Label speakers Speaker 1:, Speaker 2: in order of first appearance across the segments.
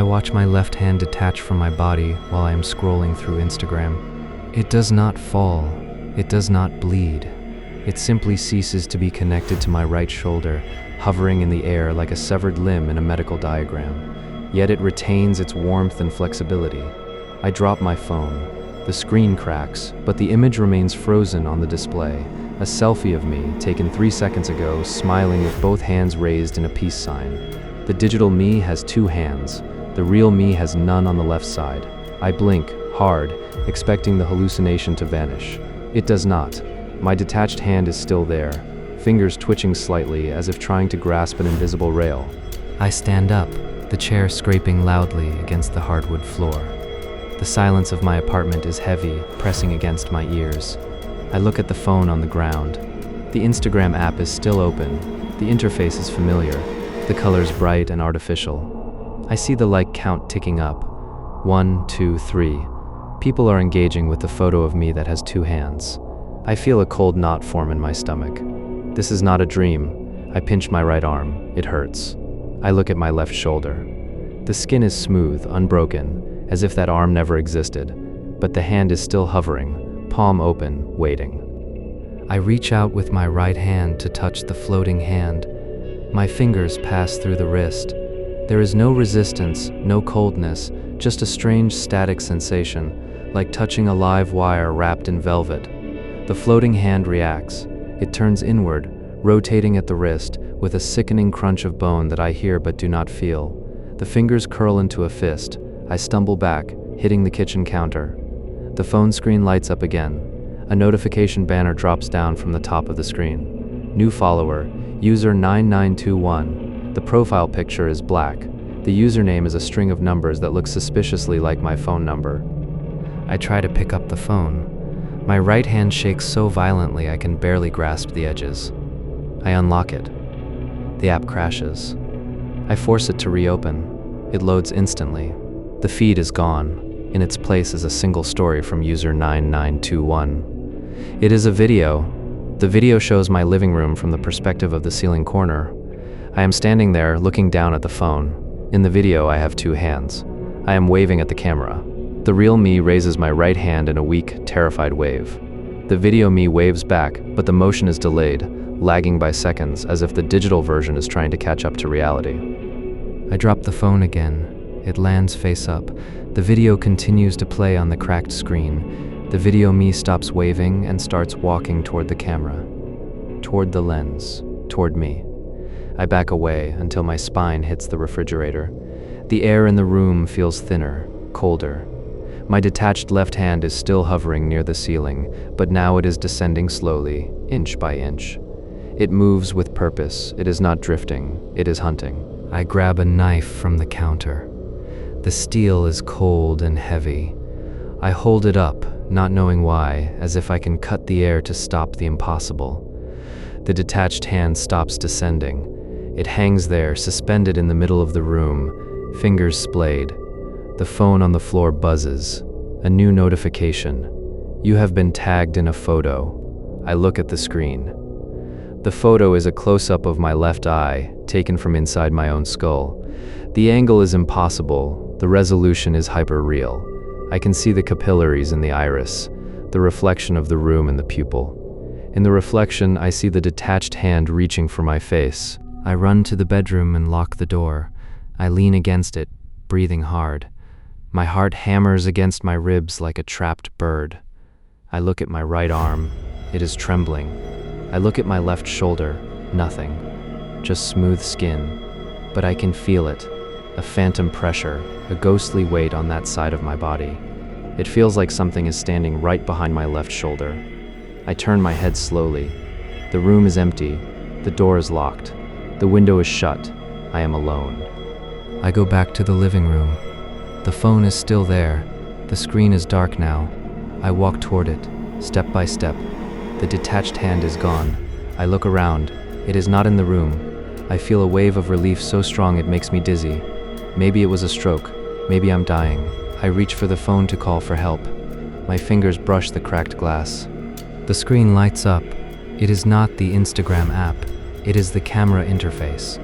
Speaker 1: I watch my left hand detach from my body while I am scrolling through Instagram. It does not fall. It does not bleed. It simply ceases to be connected to my right shoulder, hovering in the air like a severed limb in a medical diagram. Yet it retains its warmth and flexibility. I drop my phone. The screen cracks, but the image remains frozen on the display. A selfie of me, taken 3 seconds ago, smiling with both hands raised in a peace sign. The digital me has 2 hands. The real me has none on the left side. I blink, hard, expecting the hallucination to vanish. It does not. My detached hand is still there, fingers twitching slightly as if trying to grasp an invisible rail. I stand up, the chair scraping loudly against the hardwood floor. The silence of my apartment is heavy, pressing against my ears. I look at the phone on the ground. The Instagram app is still open. The interface is familiar, the colors bright and artificial. I see the like count ticking up. 1, 2, 3. People are engaging with the photo of me that has 2 hands. I feel a cold knot form in my stomach. This is not a dream. I pinch my right arm. It hurts. I look at my left shoulder. The skin is smooth, unbroken, as if that arm never existed, but the hand is still hovering, palm open, waiting. I reach out with my right hand to touch the floating hand. My fingers pass through the wrist. There is no resistance, no coldness, just a strange static sensation, like touching a live wire wrapped in velvet. The floating hand reacts. It turns inward, rotating at the wrist, with a sickening crunch of bone that I hear but do not feel. The fingers curl into a fist. I stumble back, hitting the kitchen counter. The phone screen lights up again. A notification banner drops down from the top of the screen. New follower, user 9921. The profile picture is black. The username is a string of numbers that look suspiciously like my phone number. I try to pick up the phone. My right hand shakes so violently I can barely grasp the edges. I unlock it. The app crashes. I force it to reopen. It loads instantly. The feed is gone. In its place is a single story from user 9921. It is a video. The video shows my living room from the perspective of the ceiling corner. I am standing there, looking down at the phone. In the video, I have 2 hands. I am waving at the camera. The real me raises my right hand in a weak, terrified wave. The video me waves back, but the motion is delayed, lagging by seconds, as if the digital version is trying to catch up to reality. I drop the phone again. It lands face up. The video continues to play on the cracked screen. The video me stops waving and starts walking toward the camera, toward the lens, toward me. I back away until my spine hits the refrigerator. The air in the room feels thinner, colder. My detached left hand is still hovering near the ceiling, but now it is descending slowly, inch by inch. It moves with purpose. It is not drifting. It is hunting. I grab a knife from the counter. The steel is cold and heavy. I hold it up, not knowing why, as if I can cut the air to stop the impossible. The detached hand stops descending. It hangs there, suspended in the middle of the room, fingers splayed. The phone on the floor buzzes. A new notification. You have been tagged in a photo. I look at the screen. The photo is a close-up of my left eye, taken from inside my own skull. The angle is impossible. The resolution is hyper-real. I can see the capillaries in the iris, the reflection of the room in the pupil. In the reflection, I see the detached hand reaching for my face. I run to the bedroom and lock the door. I lean against it, breathing hard. My heart hammers against my ribs like a trapped bird. I look at my right arm. It is trembling. I look at my left shoulder. Nothing. Just smooth skin. But I can feel it. A phantom pressure, a ghostly weight on that side of my body. It feels like something is standing right behind my left shoulder. I turn my head slowly. The room is empty. The door is locked. The window is shut. I am alone. I go back to the living room. The phone is still there. The screen is dark now. I walk toward it, step by step. The detached hand is gone. I look around. It is not in the room. I feel a wave of relief so strong it makes me dizzy. Maybe it was a stroke. Maybe I'm dying. I reach for the phone to call for help. My fingers brush the cracked glass. The screen lights up. It is not the Instagram app. It is the camera interface.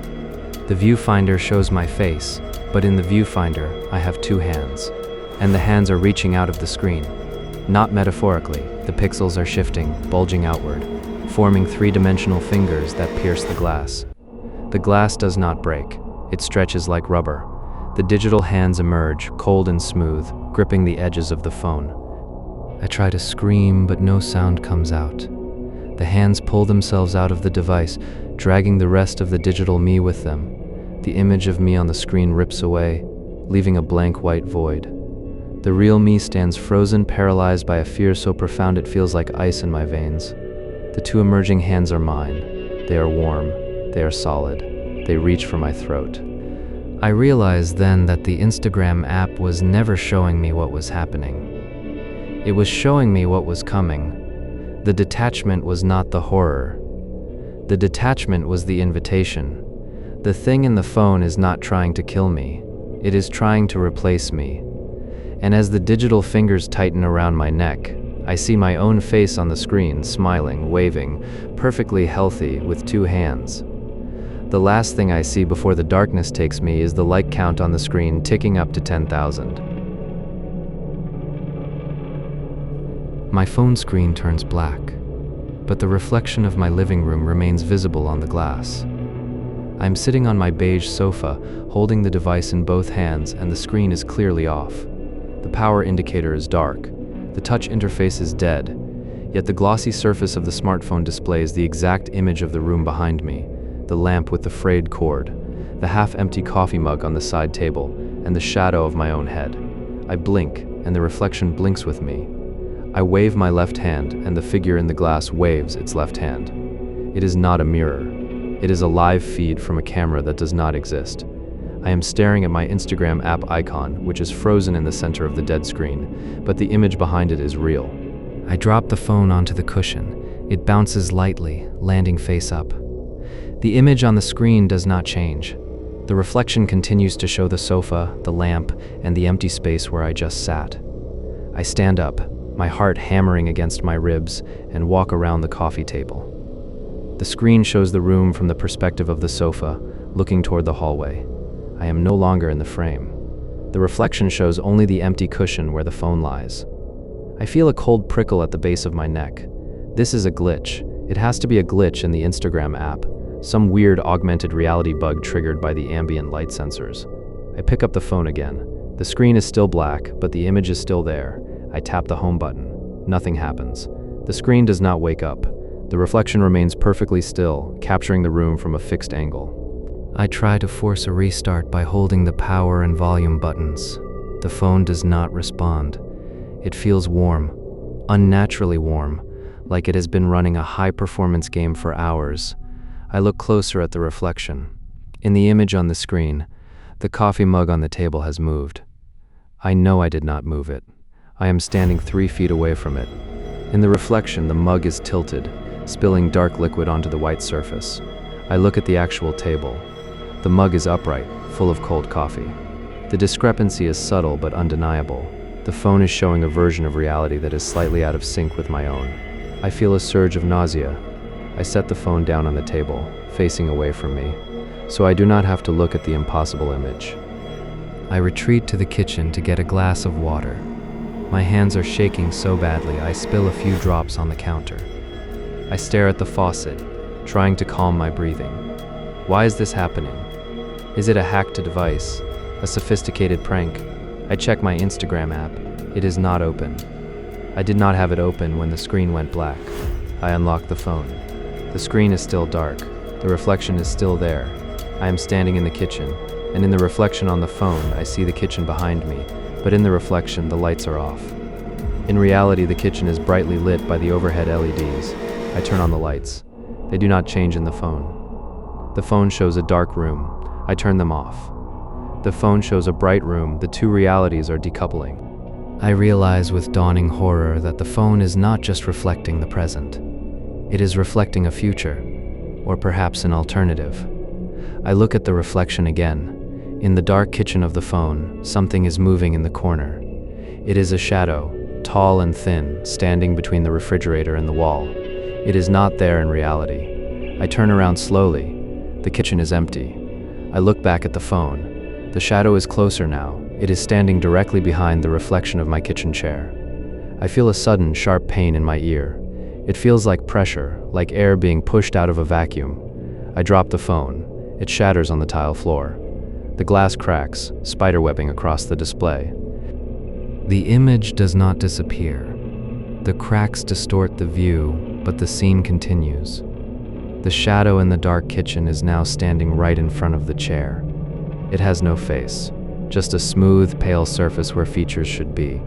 Speaker 1: The viewfinder shows my face. But in the viewfinder, I have two hands, and the hands are reaching out of the screen. Not metaphorically, the pixels are shifting, bulging outward, forming three-dimensional fingers that pierce the glass. The glass does not break, it stretches like rubber. The digital hands emerge, cold and smooth, gripping the edges of the phone. I try to scream, but no sound comes out. The hands pull themselves out of the device, dragging the rest of the digital me with them. The image of me on the screen rips away, leaving a blank white void. The real me stands frozen, paralyzed by a fear so profound it feels like ice in my veins. The two emerging hands are mine. They are warm. They are solid. They reach for my throat. I realized then that the Instagram app was never showing me what was happening. It was showing me what was coming. The detachment was not the horror. The detachment was the invitation. The thing in the phone is not trying to kill me. It is trying to replace me. And as the digital fingers tighten around my neck, I see my own face on the screen, smiling, waving, perfectly healthy, with two hands. The last thing I see before the darkness takes me is the like count on the screen ticking up to 10,000. My phone screen turns black, but the reflection of my living room remains visible on the glass. I'm sitting on my beige sofa, holding the device in both hands, and the screen is clearly off. The power indicator is dark. The touch interface is dead, yet the glossy surface of the smartphone displays the exact image of the room behind me, the lamp with the frayed cord, the half-empty coffee mug on the side table, and the shadow of my own head. I blink, and the reflection blinks with me. I wave my left hand, and the figure in the glass waves its left hand. It is not a mirror. It is a live feed from a camera that does not exist. I am staring at my Instagram app icon, which is frozen in the center of the dead screen, but the image behind it is real. I drop the phone onto the cushion. It bounces lightly, landing face up. The image on the screen does not change. The reflection continues to show the sofa, the lamp, and the empty space where I just sat. I stand up, my heart hammering against my ribs, and walk around the coffee table. The screen shows the room from the perspective of the sofa, looking toward the hallway. I am no longer in the frame. The reflection shows only the empty cushion where the phone lies. I feel a cold prickle at the base of my neck. This is a glitch. It has to be a glitch in the Instagram app, some weird augmented reality bug triggered by the ambient light sensors. I pick up the phone again. The screen is still black, but the image is still there. I tap the home button. Nothing happens. The screen does not wake up. The reflection remains perfectly still, capturing the room from a fixed angle. I try to force a restart by holding the power and volume buttons. The phone does not respond. It feels warm, unnaturally warm, like it has been running a high-performance game for hours. I look closer at the reflection. In the image on the screen, the coffee mug on the table has moved. I know I did not move it. I am standing 3 feet away from it. In the reflection, the mug is tilted, spilling dark liquid onto the white surface. I look at the actual table. The mug is upright, full of cold coffee. The discrepancy is subtle but undeniable. The phone is showing a version of reality that is slightly out of sync with my own. I feel a surge of nausea. I set the phone down on the table, facing away from me, so I do not have to look at the impossible image. I retreat to the kitchen to get a glass of water. My hands are shaking so badly I spill a few drops on the counter. I stare at the faucet, trying to calm my breathing. Why is this happening? Is it a hacked device? A sophisticated prank? I check my Instagram app. It is not open. I did not have it open when the screen went black. I unlock the phone. The screen is still dark. The reflection is still there. I am standing in the kitchen, and in the reflection on the phone, I see the kitchen behind me, but in the reflection, the lights are off. In reality, the kitchen is brightly lit by the overhead LEDs. I turn on the lights. They do not change in the phone. The phone shows a dark room. I turn them off. The phone shows a bright room. The two realities are decoupling. I realize with dawning horror that the phone is not just reflecting the present. It is reflecting a future, or perhaps an alternative. I look at the reflection again. In the dark kitchen of the phone, something is moving in the corner. It is a shadow, tall and thin, standing between the refrigerator and the wall. It is not there in reality. I turn around slowly. The kitchen is empty. I look back at the phone. The shadow is closer now. It is standing directly behind the reflection of my kitchen chair. I feel a sudden, sharp pain in my ear. It feels like pressure, like air being pushed out of a vacuum. I drop the phone. It shatters on the tile floor. The glass cracks, spiderwebbing across the display. The image does not disappear. The cracks distort the view, but the scene continues. The shadow in the dark kitchen is now standing right in front of the chair. It has no face, just a smooth, pale surface where features should be.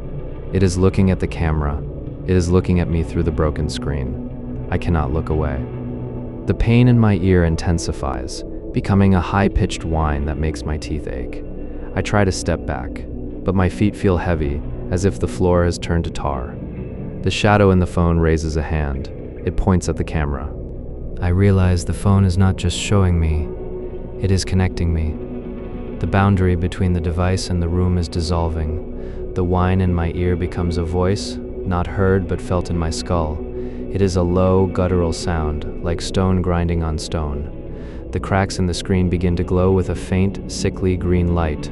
Speaker 1: It is looking at the camera. It is looking at me through the broken screen. I cannot look away. The pain in my ear intensifies, becoming a high-pitched whine that makes my teeth ache. I try to step back, but my feet feel heavy, as if the floor has turned to tar. The shadow in the phone raises a hand. It points at the camera. I realize the phone is not just showing me, it is connecting me. The boundary between the device and the room is dissolving. The whine in my ear becomes a voice, not heard but felt in my skull. It is a low, guttural sound, like stone grinding on stone. The cracks in the screen begin to glow with a faint, sickly green light.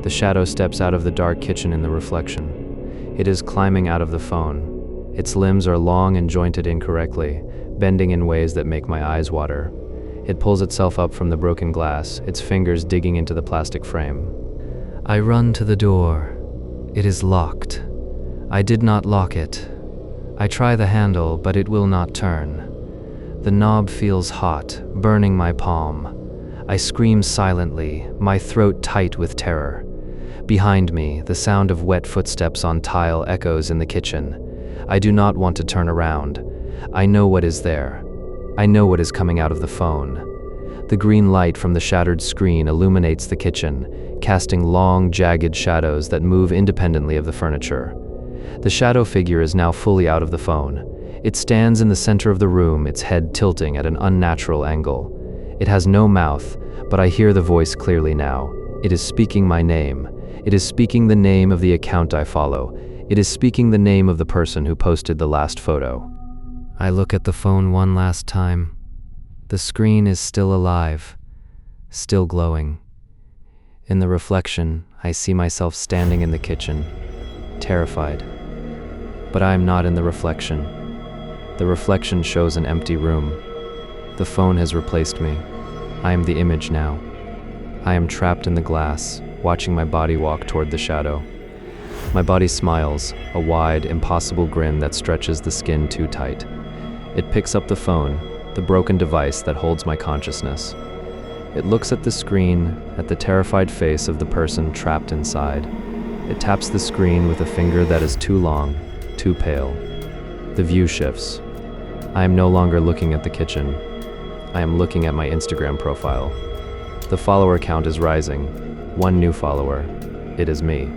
Speaker 1: The shadow steps out of the dark kitchen in the reflection. It is climbing out of the phone. Its limbs are long and jointed incorrectly, bending in ways that make my eyes water. It pulls itself up from the broken glass, its fingers digging into the plastic frame. I run to the door. It is locked. I did not lock it. I try the handle, but it will not turn. The knob feels hot, burning my palm. I scream silently, my throat tight with terror. Behind me, the sound of wet footsteps on tile echoes in the kitchen. I do not want to turn around. I know what is there. I know what is coming out of the phone. The green light from the shattered screen illuminates the kitchen, casting long, jagged shadows that move independently of the furniture. The shadow figure is now fully out of the phone. It stands in the center of the room, its head tilting at an unnatural angle. It has no mouth, but I hear the voice clearly now. It is speaking my name. It is speaking the name of the account I follow. It is speaking the name of the person who posted the last photo. I look at the phone one last time. The screen is still alive, still glowing. In the reflection, I see myself standing in the kitchen, terrified. But I am not in the reflection. The reflection shows an empty room. The phone has replaced me. I am the image now. I am trapped in the glass, watching my body walk toward the shadow. My body smiles, a wide, impossible grin that stretches the skin too tight. It picks up the phone, the broken device that holds my consciousness. It looks at the screen, at the terrified face of the person trapped inside. It taps the screen with a finger that is too long, too pale. The view shifts. I am no longer looking at the kitchen. I am looking at my Instagram profile. The follower count is rising. One new follower. It is me.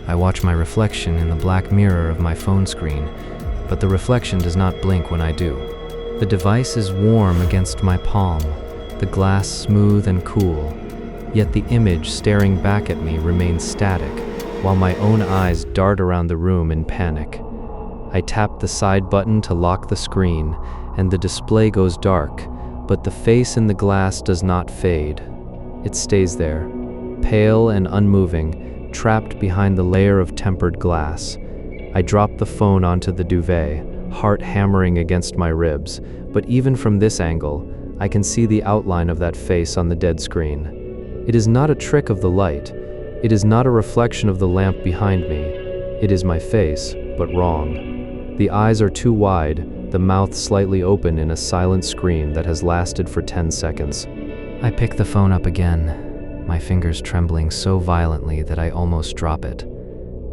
Speaker 1: I watch my reflection in the black mirror of my phone screen, but the reflection does not blink when I do. The device is warm against my palm, the glass smooth and cool, yet the image staring back at me remains static, while my own eyes dart around the room in panic. I tap the side button to lock the screen, and the display goes dark, but the face in the glass does not fade. It stays there, pale and unmoving, trapped behind the layer of tempered glass. I drop the phone onto the duvet, heart hammering against my ribs, but even from this angle, I can see the outline of that face on the dead screen. It is not a trick of the light. It is not a reflection of the lamp behind me. It is my face, but wrong. The eyes are too wide, the mouth slightly open in a silent scream that has lasted for 10 seconds. I pick the phone up again, my fingers trembling so violently that I almost drop it.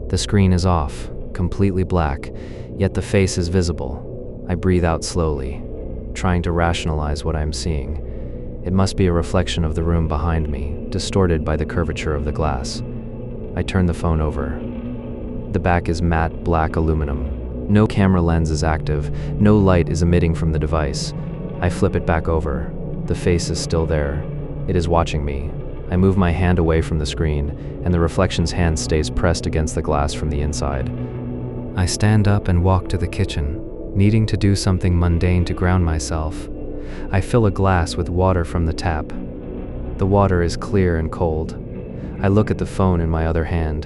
Speaker 1: The screen is off, completely black, yet the face is visible. I breathe out slowly, trying to rationalize what I'm seeing. It must be a reflection of the room behind me, distorted by the curvature of the glass. I turn the phone over. The back is matte black aluminum. No camera lens is active, no light is emitting from the device. I flip it back over. The face is still there. It is watching me. I move my hand away from the screen, and the reflection's hand stays pressed against the glass from the inside. I stand up and walk to the kitchen, needing to do something mundane to ground myself. I fill a glass with water from the tap. The water is clear and cold. I look at the phone in my other hand.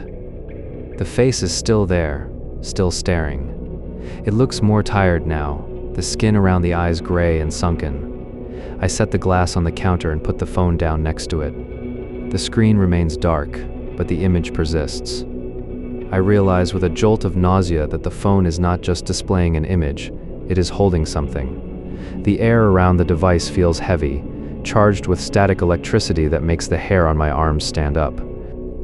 Speaker 1: The face is still there, still staring. It looks more tired now, the skin around the eyes gray and sunken. I set the glass on the counter and put the phone down next to it. The screen remains dark, but the image persists. I realize with a jolt of nausea that the phone is not just displaying an image, it is holding something. The air around the device feels heavy, charged with static electricity that makes the hair on my arms stand up.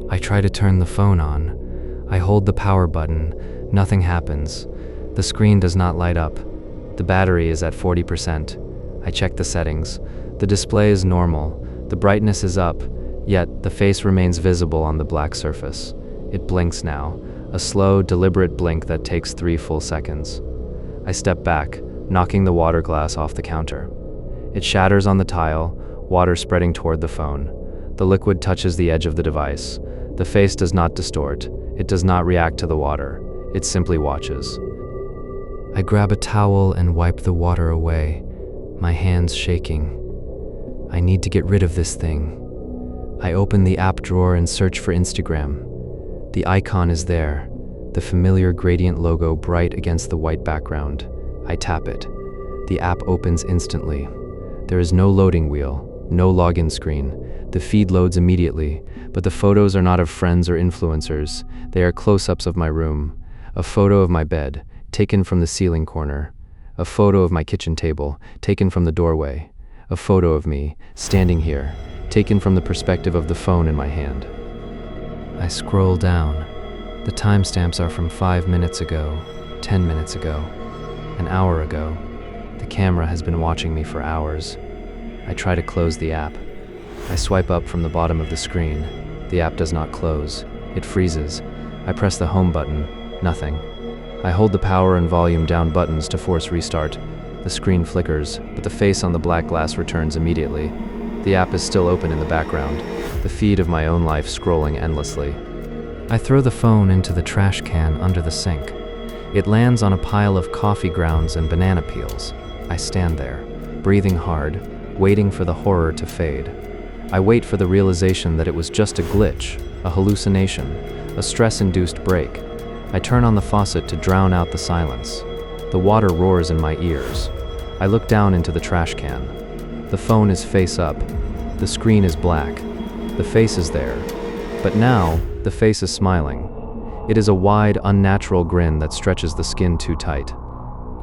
Speaker 1: I try to turn the phone on. I hold the power button. Nothing happens. The screen does not light up. The battery is at 40%. I check the settings. The display is normal. The brightness is up, yet the face remains visible on the black surface. It blinks now, a slow, deliberate blink that takes 3 full seconds. I step back, knocking the water glass off the counter. It shatters on the tile, water spreading toward the phone. The liquid touches the edge of the device. The face does not distort. It does not react to the water. It simply watches. I grab a towel and wipe the water away, my hands shaking. I need to get rid of this thing. I open the app drawer and search for Instagram. The icon is there, the familiar gradient logo bright against the white background. I tap it. The app opens instantly. There is no loading wheel, no login screen. The feed loads immediately, but the photos are not of friends or influencers. They are close-ups of my room. A photo of my bed, taken from the ceiling corner. A photo of my kitchen table, taken from the doorway. A photo of me, standing here, taken from the perspective of the phone in my hand. I scroll down. The timestamps are from 5 minutes ago, 10 minutes ago, an hour ago. The camera has been watching me for hours. I try to close the app. I swipe up from the bottom of the screen. The app does not close. It freezes. I press the home button. Nothing. I hold the power and volume down buttons to force restart. The screen flickers, but the face on the black glass returns immediately. The app is still open in the background, the feed of my own life scrolling endlessly. I throw the phone into the trash can under the sink. It lands on a pile of coffee grounds and banana peels. I stand there, breathing hard, waiting for the horror to fade. I wait for the realization that it was just a glitch, a hallucination, a stress-induced break. I turn on the faucet to drown out the silence. The water roars in my ears. I look down into the trash can. The phone is face up. The screen is black. The face is there. But now, the face is smiling. It is a wide, unnatural grin that stretches the skin too tight.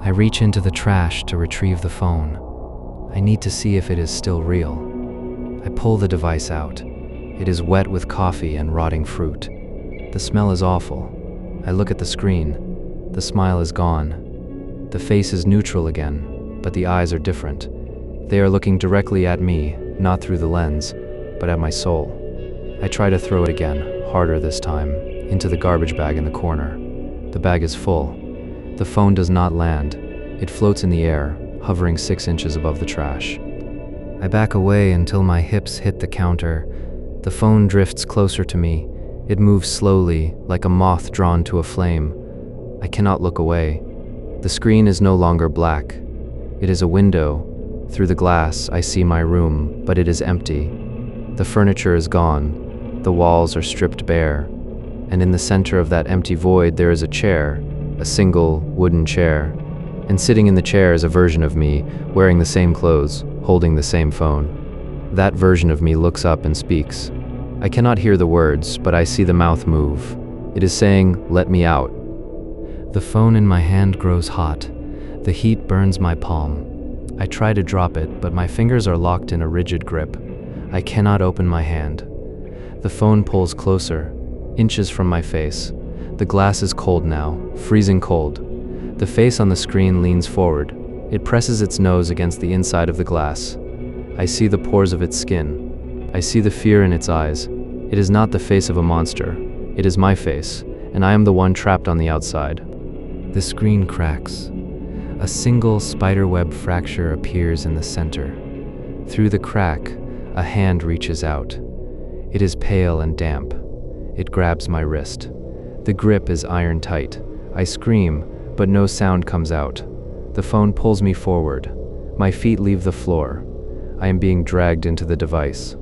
Speaker 1: I reach into the trash to retrieve the phone. I need to see if it is still real. I pull the device out. It is wet with coffee and rotting fruit. The smell is awful. I look at the screen. The smile is gone. The face is neutral again, but the eyes are different. They are looking directly at me, not through the lens, but at my soul. I try to throw it again, harder this time, into the garbage bag in the corner. The bag is full. The phone does not land. It floats in the air, hovering 6 inches above the trash. I back away until my hips hit the counter. The phone drifts closer to me. It moves slowly, like a moth drawn to a flame. I cannot look away. The screen is no longer black. It is a window. Through the glass, I see my room, but it is empty. The furniture is gone. The walls are stripped bare. And in the center of that empty void, there is a chair, a single wooden chair. And sitting in the chair is a version of me, wearing the same clothes, holding the same phone. That version of me looks up and speaks. I cannot hear the words, but I see the mouth move. It is saying, "Let me out." The phone in my hand grows hot. The heat burns my palm. I try to drop it, but my fingers are locked in a rigid grip. I cannot open my hand. The phone pulls closer, inches from my face. The glass is cold now, freezing cold. The face on the screen leans forward. It presses its nose against the inside of the glass. I see the pores of its skin. I see the fear in its eyes. It is not the face of a monster. It is my face, and I am the one trapped on the outside. The screen cracks. A single spiderweb fracture appears in the center. Through the crack, a hand reaches out. It is pale and damp. It grabs my wrist. The grip is iron tight. I scream, but no sound comes out. The phone pulls me forward. My feet leave the floor. I am being dragged into the device.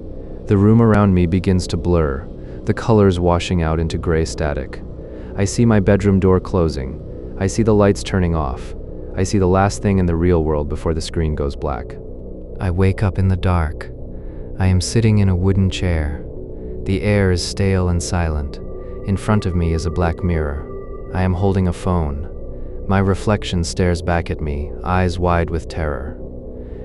Speaker 1: The room around me begins to blur, the colors washing out into gray static. I see my bedroom door closing. I see the lights turning off. I see the last thing in the real world before the screen goes black. I wake up in the dark. I am sitting in a wooden chair. The air is stale and silent. In front of me is a black mirror. I am holding a phone. My reflection stares back at me, eyes wide with terror.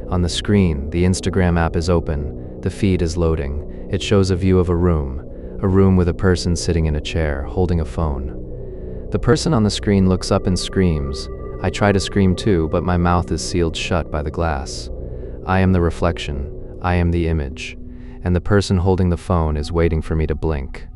Speaker 1: On the screen, the Instagram app is open. The feed is loading. It shows a view of a room with a person sitting in a chair, holding a phone. The person on the screen looks up and screams. I try to scream too, but my mouth is sealed shut by the glass. I am the reflection. I am the image. And the person holding the phone is waiting for me to blink.